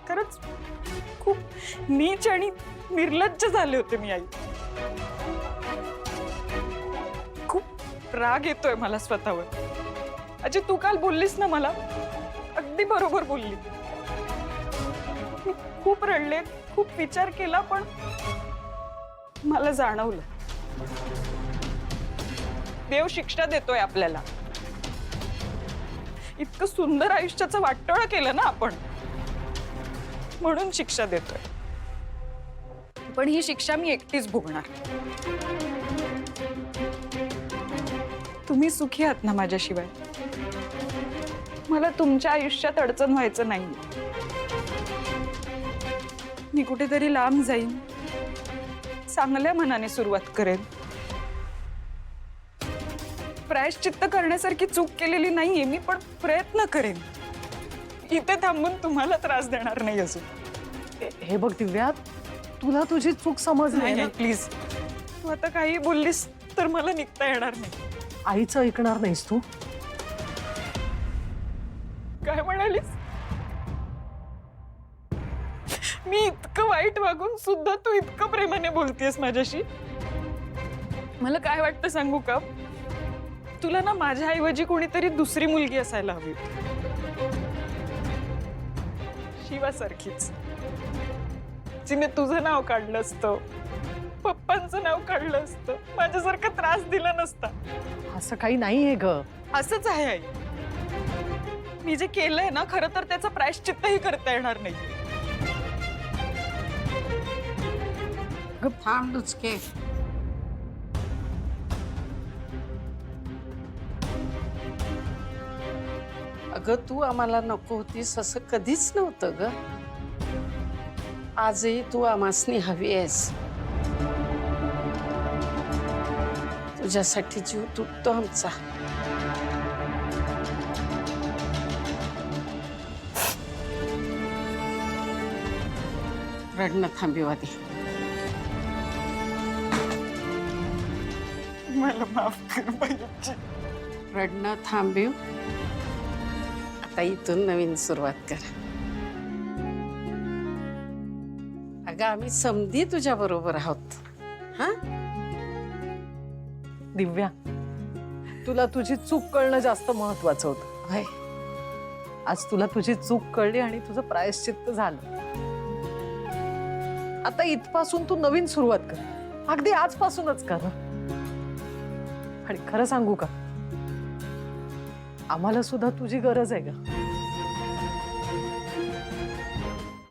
खरंच खूप नीच आणि निर्लज्ज झाले होते मी आई. खूप राग येतोय मला स्वतःवर. अजय, तू काल बोललीस ना मला, अगदी बरोबर बोलली. मी खूप रडले, खूप विचार केला, पण मला जाणवलं देव शिक्षा देतोय आपल्याला. इतकं सुंदर आयुष्याचं वाटोळं केलं ना आपण, म्हणून शिक्षा देतोय. पण ही शिक्षा मी एकटीच भोगणार. तुम्ही सुखी आहात ना माझ्याशिवाय? मला तुमच्या आयुष्यात अडचण व्हायचं नाही. मी कुठेतरी लांब जाईन, चांगल्या मनाने सुरुवात करेन. प्रायश्चित्त करण्यासारखी चूक केलेली नाहीये मी, पण प्रयत्न करेन. इथे थांबून तुम्हाला त्रास देणार नाही अजून. हे बघ दिव्या, तुला तुझी चूक समजली ना. प्लीज, तू आता काही बोललीस तर मला निघता येणार नाही. आईचं ऐकणार नाहीस तू? काय म्हणालीस? मी इतकं वाईट वागून सुद्धा तू इतकं प्रेमाने बोलतेस माझ्याशी? मला काय वाटतं सांगू का? तुला ना माझ्या ऐवजी कोणीतरी दुसरी मुलगी असायला हवी. शिवासारखीच, जिने तुझं नाव काढलं असतं, पप्पांचं नाव काढलं असतं, माझ्यासारखा त्रास दिला नसता. असं काही नाहीये ग. असंच आहे आई. मी जे केलंय ना, खरं तर त्याचं प्रायश्चित्तही करता येणार नाही. थांब डुचके. अगं, तू आम्हाला नको होतीस असं कधीच नव्हतं ग. आजही तू आमासनी हवी आहेस. तुझ्यासाठी जीव तुटतो आमचा. रडणं थांबव आधी. मला माफ कर बाईजी. रडणं थांबव. आता इथून नवीन सुरुवात कर. अगं, आम्ही समधी तुझ्या बरोबर आहोत. हा, दिव्या, तुला तुझी चूक कळणं जास्त महत्वाचं होतं. होय. आज तुला तुझी चूक कळली आणि तुझं प्रायश्चित्त झालं. आता इथपासून तू नवीन सुरुवात कर. अगदी आजपासूनच कर. आणि खरं सांगू का, आम्हाला सुद्धा तुझी गरज आहे ग.